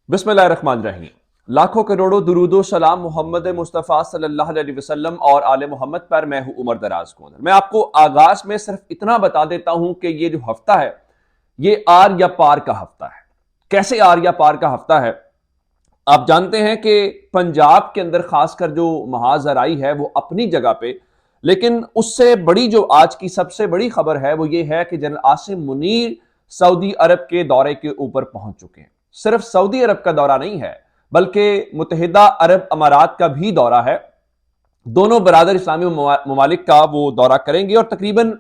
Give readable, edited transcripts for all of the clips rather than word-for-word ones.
बिस्मिल्लाहिर्रहमानिर्रहीम। लाखों करोड़ों दुरूदो सलाम मोहम्मद मुस्तफ़ा सल्लल्लाहु अलैहि वसल्लम और आले मोहम्मद पर। मैं हूं उमर दराज को। मैं आपको आगाज में सिर्फ इतना बता देता हूं कि ये जो हफ्ता है ये आर या पार का हफ्ता है। कैसे आर या पार का हफ्ता है? आप जानते हैं कि पंजाब के अंदर खासकर जो महाजराई है वो अपनी जगह पे, लेकिन उससे बड़ी जो आज की सबसे बड़ी खबर है वो ये है कि जनरल आसिम मुनीर सऊदी अरब के दौरे के ऊपर पहुंच चुके हैं। सिर्फ सऊदी अरब का दौरा नहीं है बल्कि मुत्तहिदा अरब अमारात का भी दौरा है। दोनों बरादर इस्लामी ममालिक का वो दौरा करेंगे और तकरीबन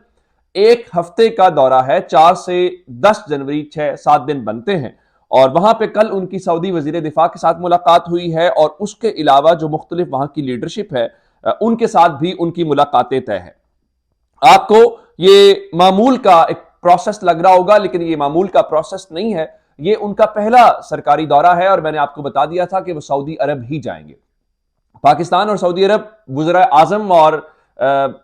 एक हफ्ते का दौरा है। 4 से 10 जनवरी 6-7 दिन बनते हैं और वहां पे कल उनकी सऊदी वजीर दिफा के साथ मुलाकात हुई है और उसके अलावा जो मुख्तलिफ वहां की लीडरशिप है उनके साथ भी उनकी मुलाकातें तय है। आपको ये मामूल का एक प्रोसेस लग रहा होगा, लेकिन ये मामूल का प्रोसेस नहीं है। ये उनका पहला सरकारी दौरा है और मैंने आपको बता दिया था कि वो सऊदी अरब ही जाएंगे। पाकिस्तान और सऊदी अरब वज़ीर आज़म और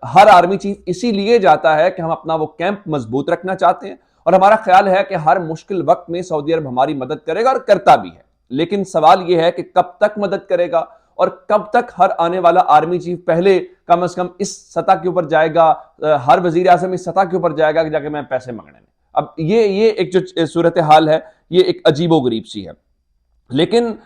हर आर्मी चीफ इसीलिए जाता है कि हम अपना वो कैंप मजबूत रखना चाहते हैं और हमारा ख्याल है कि हर मुश्किल वक्त में सऊदी अरब हमारी मदद करेगा और करता भी है। लेकिन सवाल यह है कि कब तक मदद करेगा और कब तक हर आने वाला आर्मी चीफ पहले कम से कम इस सतह के ऊपर जाएगा, हर वजीर आजम इस सतह के ऊपर जाएगा कि जाके मैं पैसे मांगने में। अब ये एक जो सूरत हाल है ये एक अजीबो गरीब सी है। लेकिन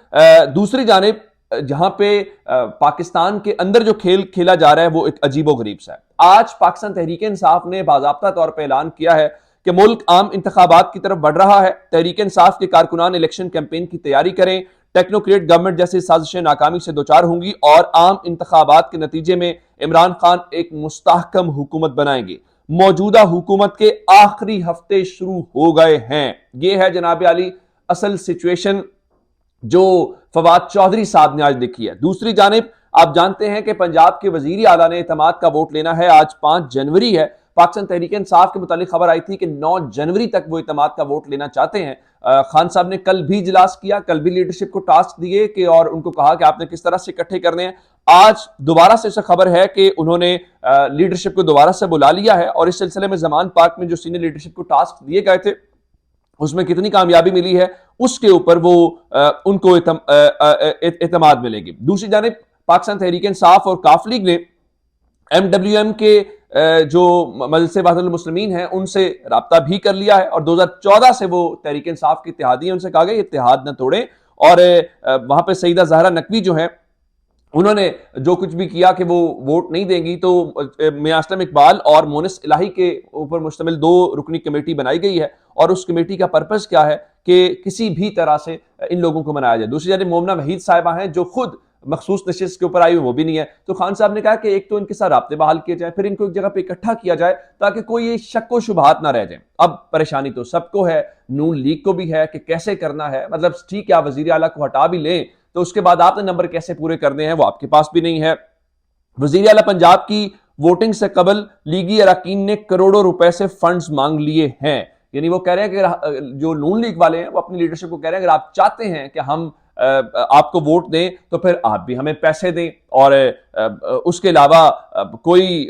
दूसरी जानिब जहां पे पाकिस्तान के अंदर जो खेल खेला जा रहा है वो एक अजीबो गरीब सा है। आज पाकिस्तान तहरीक इंसाफ ने बाज़ाब्ता तौर पर ऐलान किया है कि मुल्क आम इंतखाबात की तरफ बढ़ रहा है। तहरीक इंसाफ के कारकुनान इलेक्शन कैंपेन की तैयारी करें। टेक्नोक्रेट गवर्नमेंट जैसी साजिशें नाकामी से दो चार होंगी और आम इंतखाबात के नतीजे में इमरान खान एक मुस्तहकम हुकूमत बनाएंगे। मौजूदा हुकूमत के आखिरी हफ्ते शुरू हो गए हैं। यह है जनाब आली असल सिचुएशन जो फवाद चौधरी साहब ने आज लिखी है। दूसरी जानिब आप जानते हैं कि पंजाब के वजीर आला ने इतमाद का वोट लेना है। आज 5 जनवरी है। पाकिस्तान तहरीक इंसाफ के मुतालिक खबर आई थी कि 9 जनवरी तक वो इतमाद का वोट लेना चाहते हैं। खान साहब ने कल भी इजलास किया, कल भी लीडरशिप को टास्क दिए कि और उनको कहा कि आपने किस तरह से इकट्ठे करने हैं। आज दोबारा से खबर है कि उन्होंने लीडरशिप को दोबारा से बुला लिया है और इस सिलसिले में जमान पार्क में जो सीनियर लीडरशिप को टास्क दिए गए थे उसमें कितनी कामयाबी मिली है उसके ऊपर वो उनको एतमाद मिलेगी। दूसरी जानिब पाकिस्तान तहरीक इंसाफ और काफ लीग ने MWM के जो मजलिस वाहिदुल मुस्लिमीन है उनसे राब्ता भी कर लिया है और 2014 से वो तहरीक इंसाफ की इत्तेहादी है। उनसे कहा गया इत्तेहाद न तोड़ें और वहां पर सईदा जहरा नकवी जो है उन्होंने जो कुछ भी किया कि वो वोट नहीं देंगी। तो मियां असलम इकबाल और मोनिस इलाही के ऊपर मुश्तमिल 2 रुकनी कमेटी बनाई गई है और उस कमेटी का पर्पस क्या है कि किसी भी तरह से इन लोगों को मनाया जाए। दूसरी जानब मोमना वहीद साहिबा हैं जो खुद मखसूस नशिस्त के ऊपर आई हुई वो भी नहीं है। तो खान साहब ने कहा कि एक तो इनके साथ राब्ते बहाल किए जाए, फिर इनको एक जगह पे इकट्ठा किया जाए ताकि कोई शक व शुबहात ना रह जाए। अब परेशानी तो सबको है, नून लीग को भी है कि कैसे करना है। मतलब ठीक है आप वजीर आला को हटा भी लें तो उसके बाद आपने नंबर कैसे पूरे करने हैं वो आपके पास भी नहीं है। वजीर आला पंजाब की वोटिंग से कबल लीगी अरकान ने करोड़ों रुपए से फंड्स मांग लिए हैं। यानी वो कह रहे हैं कि जो नून लीग वाले हैं वो अपनी लीडरशिप को कह रहे हैं अगर आप चाहते हैं कि हम आपको वोट दें तो फिर आप भी हमें पैसे दें और उसके अलावा कोई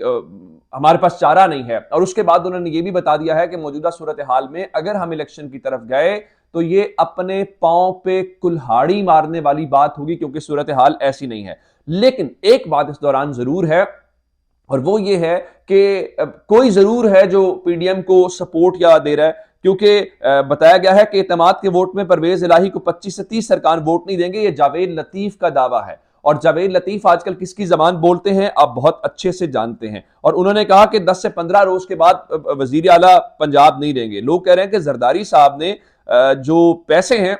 हमारे पास चारा नहीं है। और उसके बाद उन्होंने ये भी बता दिया है कि मौजूदा सूरत हाल में अगर हम इलेक्शन की तरफ गए तो ये अपने पांव पे कुल्हाड़ी मारने वाली बात होगी क्योंकि सूरत हाल ऐसी नहीं है। लेकिन एक बात इस दौरान जरूर है और वो ये है कि कोई जरूर है जो पीडीएम को सपोर्ट या दे रहा है क्योंकि बताया गया है कि इत्तेमाद के वोट में परवेज इलाही को 25 से 30 सरकार वोट नहीं देंगे। ये जावेद लतीफ का दावा है और जावेद लतीफ आजकल किसकी जबान बोलते हैं आप बहुत अच्छे से जानते हैं। और उन्होंने कहा कि 10 से 15 रोज के बाद वजीर आला पंजाब नहीं देंगे। लोग कह रहे हैं कि जरदारी साहब ने जो पैसे हैं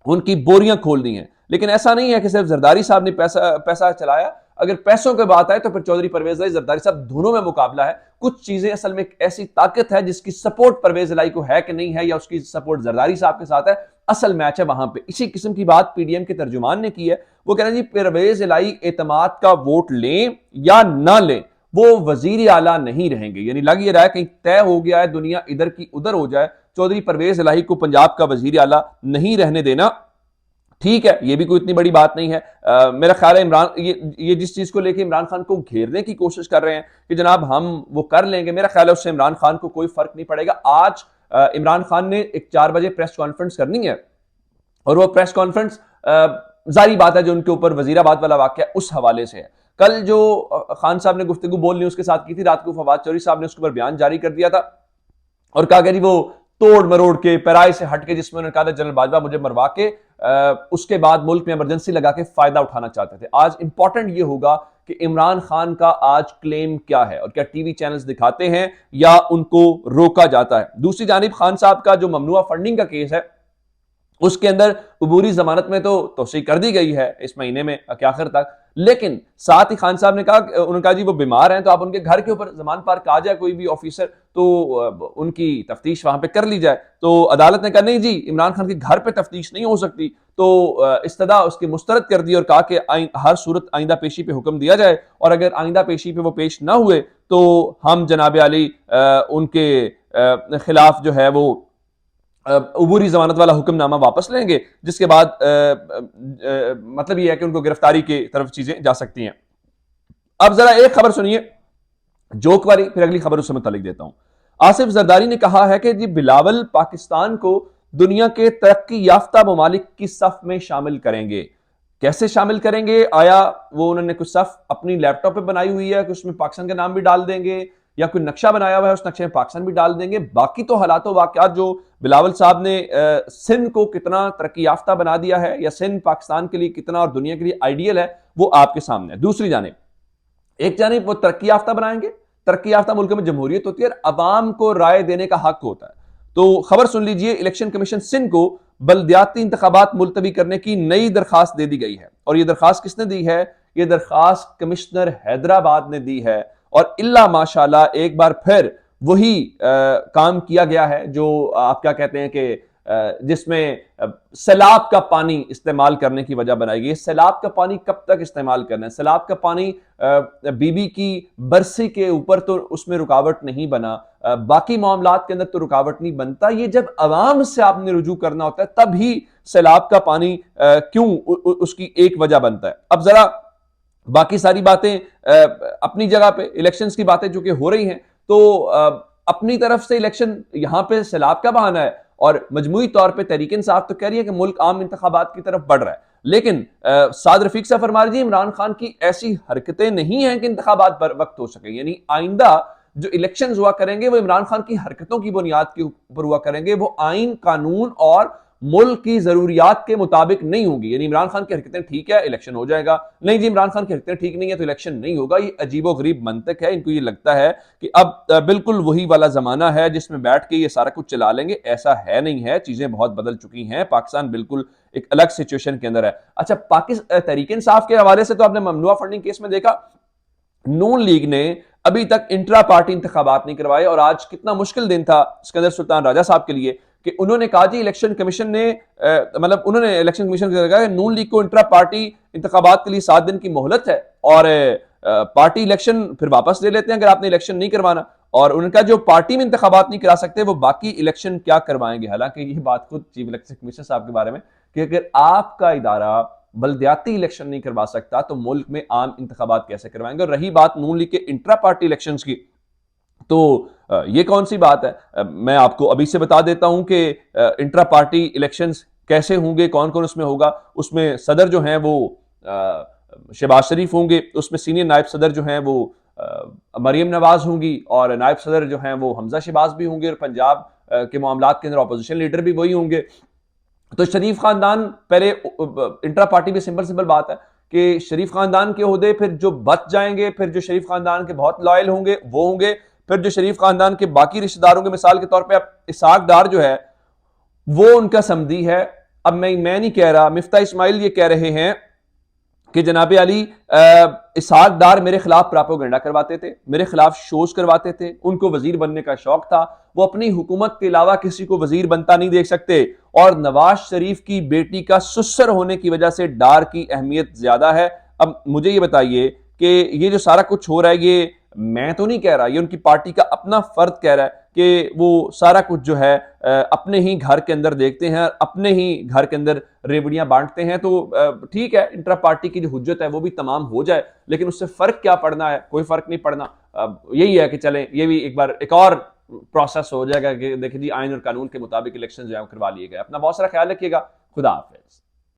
उनकी बोरियां खोल दी हैं, लेकिन ऐसा नहीं है कि सिर्फ जरदारी साहब ने पैसा चलाया। अगर पैसों की बात आए तो फिर चौधरी परवेज इलाही जरदारी साहब दोनों में मुकाबला है। कुछ चीजें असल में एक ऐसी ताकत है जिसकी सपोर्ट परवेज इलाही को है कि नहीं है या उसकी सपोर्ट जरदारी साहब के साथ है, असल मैच है वहां पे। इसी किस्म की बात पीडीएम के तर्जुमान ने की है। वो कह रहे हैं जी परवेज इलाही एतमाद का वोट लें या ना लें वो वजीर आला नहीं रहेंगे। यानी लग ये रहा है कहीं तय हो गया है दुनिया इधर की उधर हो जाए, चौधरी परवेज इलाही को पंजाब का वजीर आला नहीं रहने देना। ठीक है ये भी कोई इतनी बड़ी बात नहीं है। मेरा ख्याल है इमरान ये जिस चीज को लेकर इमरान खान को घेरने की कोशिश कर रहे हैं कि जनाब हम वो कर लेंगे, मेरा ख्याल है उससे इमरान खान को कोई फर्क नहीं पड़ेगा। आज इमरान खान ने एक 4 बजे प्रेस कॉन्फ्रेंस करनी है और वो प्रेस कॉन्फ्रेंस जारी बात है जो उनके ऊपर वजीराबाद वाला वाकया उस हवाले से है। कल जो खान साहब ने गुफ्तगू बोल न्यूज के साथ की थी, रात को फवाद चौधरी साहब ने उसके ऊपर बयान जारी कर दिया था और कहा कि वो तोड़ मरोड़ के पैराई से हट के, जिसमें उन्होंने कहा था जनरल बाजवा मुझे मरवा के उसके बाद मुल्क में इमरजेंसी लगा के फायदा उठाना चाहते थे। आज इंपॉर्टेंट ये होगा कि इमरान खान का आज क्लेम क्या है और क्या टीवी चैनल्स दिखाते हैं या उनको रोका जाता है। दूसरी जानिब खान साहब का जो ममनुआ फंडिंग का केस है उसके अंदर अबूरी जमानत में तो तोसी कर दी गई है इस महीने में के आखिर तक, लेकिन साथ ही खान साहब ने कहा, उन्होंने कहा जी वो बीमार हैं तो आप उनके घर के ऊपर जमान पार आ जाए कोई भी ऑफिसर तो उनकी तफ्तीश वहां पे कर ली जाए। तो अदालत ने कहा नहीं जी, इमरान खान के घर पे तफ्तीश नहीं हो सकती, तो इस्तदा उसकी मुस्तरद कर दी और कहा कि हर सूरत आइंदा पेशी पे हुक्म दिया जाए और अगर आइंदा पेशी पे वो पेश ना हुए तो हम जनाब अली उनके खिलाफ जो है वो अबूरी जमानत वाला हुक्मनामा वापस लेंगे, जिसके बाद मतलब यह है कि उनको गिरफ्तारी की तरफ चीजें जा सकती हैं। अब जरा एक खबर सुनिए जोक वाली, फिर अगली खबर उससे मुतालिक देता हूं। आसिफ जरदारी ने कहा है कि जी बिलावल पाकिस्तान को दुनिया के तरक्की याफ्ता ममालिक की सफ में शामिल करेंगे। कैसे शामिल करेंगे? आया वो उन्होंने कुछ सफ अपनी लैपटॉप पे बनाई हुई है कि उसमें पाकिस्तान का नाम भी डाल देंगे, या कोई नक्शा बनाया हुआ है उस नक्शे में पाकिस्तान भी डाल देंगे। बाकी तो हालात वाकयात जो बिलावल साहब ने सिंध को कितना तरक्की याफ्ता बना दिया है या सिंध पाकिस्तान के लिए कितना और दुनिया के लिए आइडियल है वो आपके सामने है। दूसरी जानिब, एक जानिब वो तरक्की याफ्ता बनाएंगे, तरक्की याफ्ता मुल्क में जमहूरियत होती है और अवाम को राय देने का हक होता है। तो खबर सुन लीजिए, इलेक्शन कमीशन सिंध को बल्दियाती इंतखाबात मुलतवी करने की नई दरखास्त दे दी गई है। और यह दरखास्त किसने दी है? यह दरखास्त कमिश्नर हैदराबाद ने दी है और इल्ला माशाल्लाह एक बार फिर वही काम किया गया है जो आप क्या कहते हैं कि जिसमें सैलाब का पानी इस्तेमाल करने की वजह बनाई गई। सैलाब का पानी कब तक इस्तेमाल करना है? सैलाब का पानी बीबी की बरसी के ऊपर तो उसमें रुकावट नहीं बना, बाकी मामलात के अंदर तो रुकावट नहीं बनता। ये जब अवाम से आपने रुजू करना होता है तब ही सैलाब का पानी क्यों उसकी एक वजह बनता है। अब जरा बाकी सारी बातें अपनी जगह पे, इलेक्शंस की बातें जो कि हो रही हैं, तो अपनी तरफ से इलेक्शन यहां पे सैलाब का बहाना है और मजमूई तौर पे तहरीक इंसाफ तो कह रही है कि मुल्क आम इंतखाबात की तरफ बढ़ रहा है। लेकिन साद रफीक साहब फरमा रही, इमरान खान की ऐसी हरकतें नहीं हैं कि इंतखाबात पर वक्त हो सके, यानी आइंदा जो इलेक्शंस हुआ करेंगे वो इमरान खान की हरकतों की बुनियाद के ऊपर हुआ करेंगे, वो आइन कानून और मुल्क की जरूरियात के मुताबिक नहीं होगी। यानी इमरान खान की हरकतें ठीक है इलेक्शन हो जाएगा, नहीं जी इमरान खान की हरकतें ठीक नहीं है तो इलेक्शन नहीं होगा। ये अजीबो गरीब मंतक है। इनको ये लगता है कि अब बिल्कुल वही वाला जमाना है जिसमें बैठ के ये सारा कुछ चला लेंगे। ऐसा है नहीं है, चीजें बहुत बदल चुकी हैं, पाकिस्तान बिल्कुल एक अलग सिचुएशन के अंदर है। अच्छा, पाकिस्तान तहरीक इंसाफ के हवाले से तो आपने ममनुआ फंडिंग केस में देखा, नून लीग ने अभी तक इंट्रा पार्टी इंतखाबात नहीं करवाए और आज कितना मुश्किल दिन था सिकंदर सुल्तान राजा साहब के लिए कि उन्होंने कहा जी इलेक्शन कमीशन ने मतलब उन्होंने इलेक्शन कमीशन को कहा नून लीग को इंट्रा पार्टी इंतखाबात के लिए 7 दिन की मोहलत है और पार्टी इलेक्शन फिर वापस ले लेते हैं अगर आपने इलेक्शन नहीं करवाना। और उनका जो पार्टी में इंतखाबात नहीं करा सकते वो बाकी इलेक्शन क्या करवाएंगे। हालांकि ये बात खुद चीफ इलेक्शन कमीशनर साहब के बारे में कि अगर आपका इदारा बल्दियाती इलेक्शन नहीं करवा सकता तो मुल्क में आम इंतखाबात कैसे करवाएंगे। और रही बात नून लीग के इंट्रा पार्टी इलेक्शंस की, तो ये कौन सी बात है, मैं आपको अभी से बता देता हूं कि इंट्रा पार्टी इलेक्शंस कैसे होंगे, कौन कौन उसमें होगा। उसमें सदर जो हैं वो शहबाज शरीफ होंगे, उसमें सीनियर नायब सदर जो हैं वो मरियम नवाज होंगी और नायब सदर जो हैं वो हमजा शहबाज भी होंगे और पंजाब के मामलात के अंदर अपोजिशन लीडर भी वही होंगे। तो शरीफ खानदान पहले इंट्रा पार्टी में सिंपल बात है कि शरीफ खानदान के ओहदे फिर जो बच जाएंगे, फिर जो शरीफ खानदान के बहुत लॉयल होंगे वो होंगे, फिर जो शरीफ खानदान के बाकी रिश्तेदारों के, मिसाल के तौर पे अब इसाक डार जो है वो उनका समधी है। अब मैं नहीं कह रहा, मिफ्ता इस्माइल ये कह रहे हैं कि जनाब अली इसाक डार मेरे खिलाफ प्रोपेगेंडा करवाते थे, मेरे खिलाफ शोज करवाते थे, उनको वजीर बनने का शौक था, वो अपनी हुकूमत के अलावा किसी को वजीर बनता नहीं देख सकते और नवाज शरीफ की बेटी का सुसर होने की वजह से डार की अहमियत ज्यादा है। अब मुझे ये बताइए कि ये जो सारा कुछ हो रहा है ये मैं तो नहीं कह रहा, ये उनकी पार्टी का अपना फर्द कह रहा है कि वो सारा कुछ जो है अपने ही घर के अंदर देखते हैं, अपने ही घर के अंदर रेवड़ियां बांटते हैं। तो ठीक है, इंट्रा पार्टी की जो हुज्जत है वो भी तमाम हो जाए, लेकिन उससे फर्क क्या पड़ना है, कोई फर्क नहीं पड़ना। यही है कि चलें ये भी एक बार एक और प्रोसेस हो जाएगा कि देखिए जी आइन और कानून के मुताबिक इलेक्शन जो है करवा लिए गए। अपना बहुत सारा ख्याल रखिएगा। खुदा हाफिज।